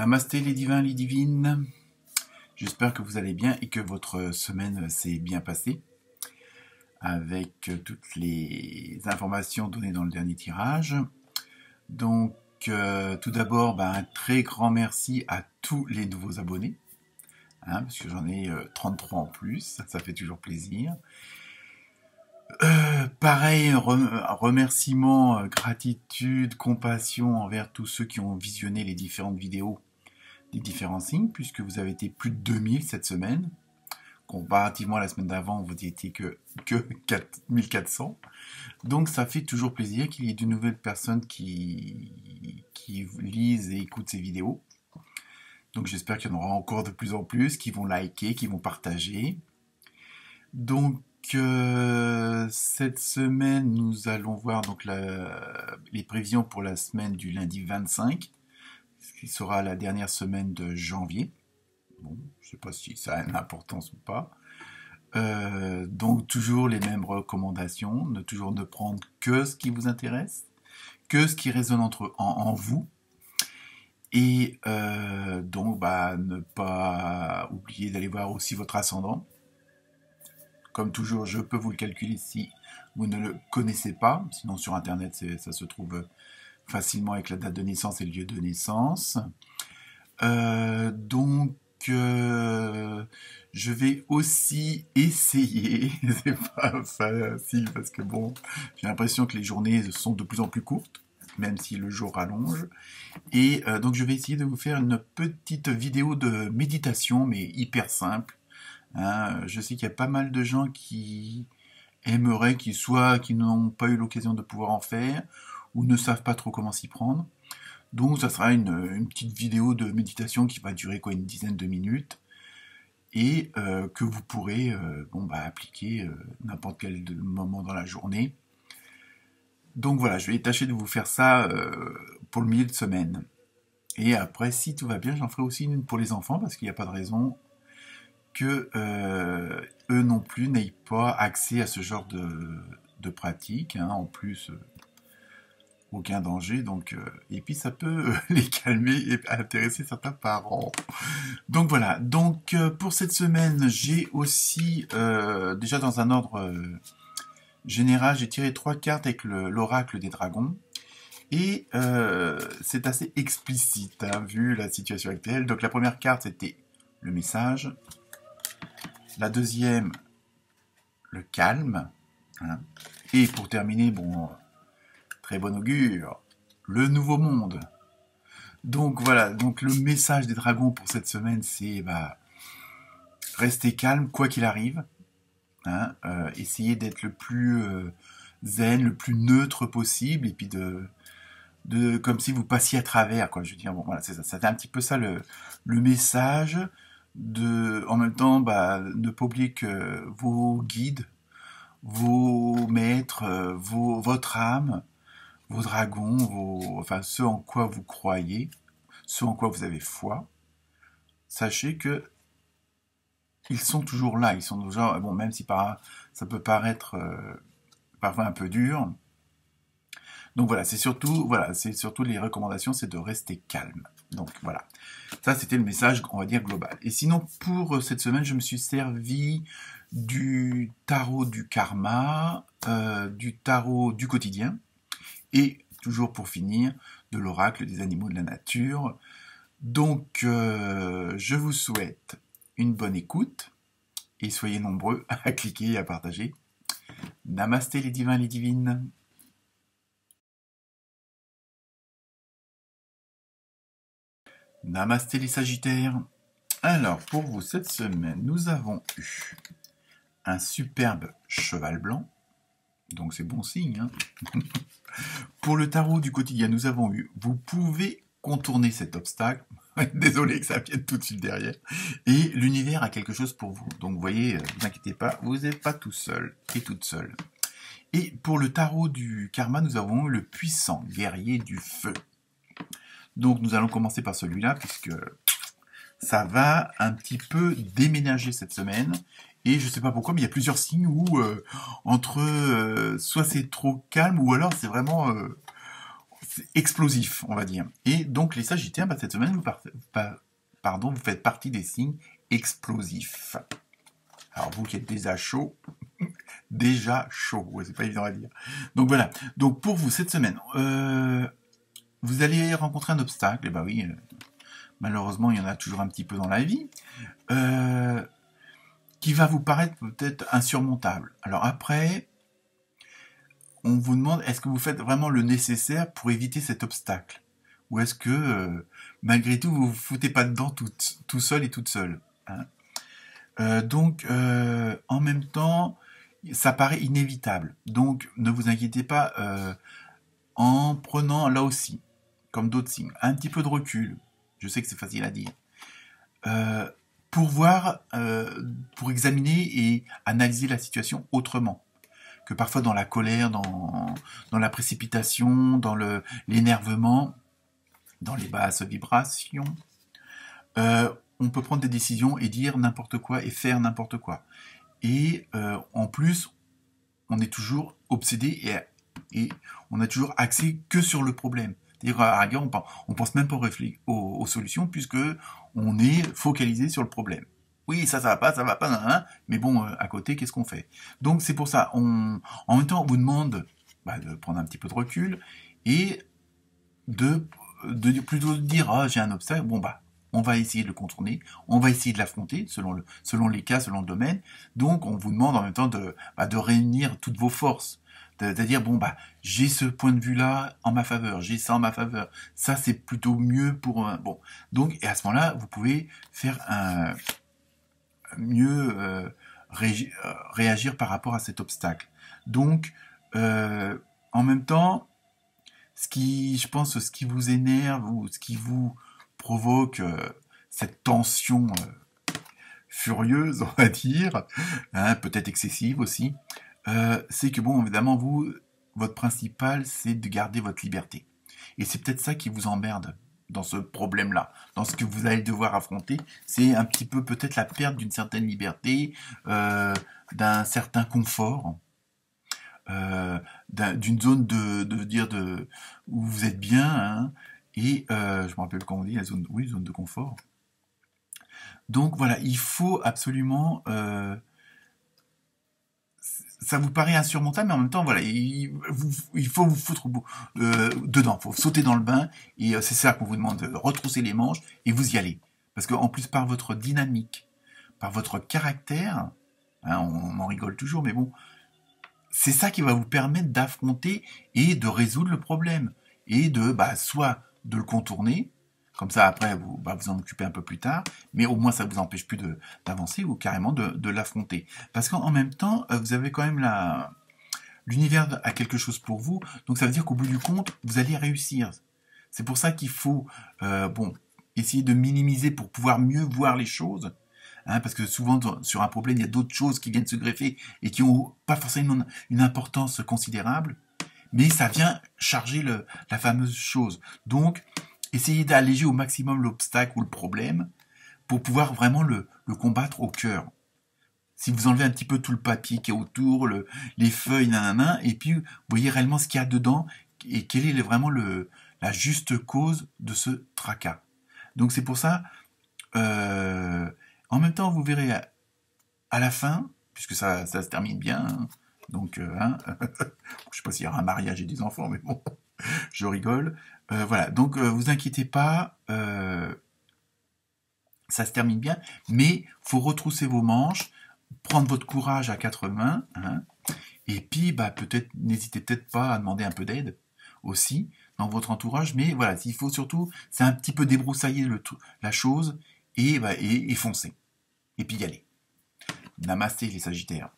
Namasté les divins, les divines. J'espère que vous allez bien et que votre semaine s'est bien passée avec toutes les informations données dans le dernier tirage. Donc, tout d'abord, un très grand merci à tous les nouveaux abonnés, parce que j'en ai 33 en plus, ça fait toujours plaisir. Pareil, remerciements, gratitude, compassion envers tous ceux qui ont visionné les différentes vidéos des différents signes, puisque vous avez été plus de 2000 cette semaine. Comparativement à la semaine d'avant, vous n'étiez que 1400. Donc ça fait toujours plaisir qu'il y ait de nouvelles personnes qui lisent et écoutent ces vidéos. Donc j'espère qu'il y en aura encore de plus en plus, qui vont liker, qui vont partager. Donc cette semaine, nous allons voir donc les prévisions pour la semaine du lundi 25, ce qui sera la dernière semaine de janvier. Bon, je ne sais pas si ça a une importance ou pas. Donc toujours les mêmes recommandations, toujours ne prendre que ce qui vous intéresse, que ce qui résonne en vous. Et donc ne pas oublier d'aller voir aussi votre ascendant. Comme toujours, je peux vous le calculer si vous ne le connaissez pas. Sinon, sur Internet, ça se trouve facilement avec la date de naissance et le lieu de naissance. Donc, je vais aussi essayer. C'est pas facile parce que bon, j'ai l'impression que les journées sont de plus en plus courtes, même si le jour rallonge. Et donc, je vais essayer de vous faire une petite vidéo de méditation, mais hyper simple. Je sais qu'il y a pas mal de gens qui aimeraient, qui n'ont pas eu l'occasion de pouvoir en faire, ou ne savent pas trop comment s'y prendre. Donc ça sera une petite vidéo de méditation qui va durer une dizaine de minutes, et que vous pourrez appliquer n'importe quel moment dans la journée. Donc voilà, je vais tâcher de vous faire ça pour le milieu de semaine. Et après, si tout va bien, j'en ferai aussi une pour les enfants, parce qu'il n'y a pas de raison que eux non plus n'aient pas accès à ce genre de pratique. En plus, aucun danger. Donc, et puis ça peut les calmer et intéresser certains parents. Donc voilà. Donc pour cette semaine, j'ai aussi déjà dans un ordre général, j'ai tiré 3 cartes avec l'oracle des dragons. Et c'est assez explicite, vu la situation actuelle. Donc la première carte, c'était le message. La deuxième, le calme. Et pour terminer, très bon augure, le nouveau monde. Donc voilà, donc le message des dragons pour cette semaine, c'est rester calme quoi qu'il arrive. Essayez d'être le plus zen, le plus neutre possible, et puis de comme si vous passiez à travers, quoi. Je veux dire, voilà, c'est ça. C'était un petit peu ça le message. En même temps, ne pas oublier que vos guides, vos maîtres, votre âme, vos dragons, ceux en quoi vous croyez, ceux en quoi vous avez foi, sachez que ils sont toujours là. Ils sont toujours, même si ça peut paraître parfois un peu dur. Donc voilà, c'est surtout les recommandations, c'est de rester calme. Donc voilà, ça c'était le message, on va dire, global. Et sinon, pour cette semaine, je me suis servi du tarot du karma, du tarot du quotidien, et toujours pour finir, de l'oracle des animaux de la nature. Donc, je vous souhaite une bonne écoute, et soyez nombreux à cliquer et à partager. Namasté les divins, les divines. Namasté les sagittaires. Alors, pour vous, cette semaine, nous avons eu un superbe cheval blanc. Donc, c'est bon signe. Pour le tarot du quotidien, nous avons eu « Vous pouvez contourner cet obstacle ». Désolé que ça vienne tout de suite derrière. Et l'univers a quelque chose pour vous. Donc, vous voyez, ne vous inquiétez pas, vous n'êtes pas tout seul et toute seule. Et pour le tarot du karma, nous avons eu le puissant guerrier du feu. Donc, nous allons commencer par celui-là, puisque ça va un petit peu déménager cette semaine. Et je ne sais pas pourquoi, mais il y a plusieurs signes où, soit c'est trop calme, ou alors c'est vraiment explosif, on va dire. Et donc les Sagittaires, cette semaine, vous faites partie des signes explosifs. Alors vous qui êtes déjà chaud, ouais, c'est pas évident à dire. Donc voilà, donc pour vous cette semaine, vous allez rencontrer un obstacle, et oui, malheureusement il y en a toujours un petit peu dans la vie, qui va vous paraître peut-être insurmontable. Alors après, on vous demande, est-ce que vous faites vraiment le nécessaire pour éviter cet obstacle? Ou est-ce que, malgré tout, vous vous foutez pas dedans tout seul et toute seule, hein? Donc, en même temps, ça paraît inévitable. Donc, ne vous inquiétez pas, en prenant, là aussi, comme d'autres signes, un petit peu de recul. Je sais que c'est facile à dire. Pour voir, pour examiner et analyser la situation autrement. Que parfois dans la colère, dans la précipitation, dans l'énervement, dans les basses vibrations, on peut prendre des décisions et dire n'importe quoi et faire n'importe quoi. Et en plus, on est toujours obsédé et on a toujours axé que sur le problème. C'est-à-dire, à la rigueur, on pense même pas aux solutions puisque on est focalisé sur le problème. Oui, ça va pas, mais bon, à côté, qu'est-ce qu'on fait? Donc c'est pour ça, en même temps, on vous demande de prendre un petit peu de recul et plutôt de dire, ah, j'ai un obstacle, on va essayer de le contourner, on va essayer de l'affronter selon les cas, selon le domaine. Donc on vous demande en même temps de réunir toutes vos forces. C'est-à-dire, j'ai ce point de vue-là en ma faveur, j'ai ça en ma faveur. Ça, c'est plutôt mieux pour... Donc, et à ce moment-là, vous pouvez faire mieux réagir par rapport à cet obstacle. Donc, en même temps, ce qui vous énerve ou ce qui vous provoque cette tension furieuse, on va dire, hein, peut-être excessive aussi, c'est que évidemment, votre principal, c'est de garder votre liberté. Et c'est peut-être ça qui vous emmerde dans ce problème-là, dans ce que vous allez devoir affronter, c'est un petit peu peut-être la perte d'une certaine liberté, d'un certain confort, d'une zone où vous êtes bien, hein, et je me rappelle comment on dit, zone de confort. Donc voilà, il faut absolument... ça vous paraît insurmontable, mais en même temps, voilà, il faut vous foutre dedans, il faut sauter dans le bain, et c'est ça qu'on vous demande, de retrousser les manches, et vous y allez. Parce qu'en plus, par votre dynamique, par votre caractère, hein, on en rigole toujours, mais bon, c'est ça qui va vous permettre d'affronter et de résoudre le problème. Et soit de le contourner, comme ça après vous en occupez un peu plus tard, mais au moins ça vous empêche plus d'avancer ou carrément de l'affronter. Parce qu'en même temps, vous avez quand même l'univers a quelque chose pour vous, donc ça veut dire qu'au bout du compte, vous allez réussir. C'est pour ça qu'il faut essayer de minimiser pour pouvoir mieux voir les choses. Hein, parce que souvent, sur un problème, il y a d'autres choses qui viennent se greffer et qui n'ont pas forcément une importance considérable, mais ça vient charger la fameuse chose. Donc, essayez d'alléger au maximum l'obstacle ou le problème pour pouvoir vraiment le combattre au cœur. Si vous enlevez un petit peu tout le papier qui est autour, les feuilles, et puis vous voyez réellement ce qu'il y a dedans et quelle est vraiment la juste cause de ce tracas. Donc c'est pour ça... en même temps, vous verrez à la fin, puisque ça se termine bien, hein, donc, je sais pas s'il y aura un mariage et des enfants, mais bon, je rigole. Voilà, donc vous inquiétez pas, ça se termine bien, mais faut retrousser vos manches, prendre votre courage à quatre mains, hein, et puis n'hésitez peut-être pas à demander un peu d'aide aussi dans votre entourage, mais voilà, il faut surtout, c'est un petit peu débroussailler la chose et foncer. Et puis y aller. Namasté les Sagittaires.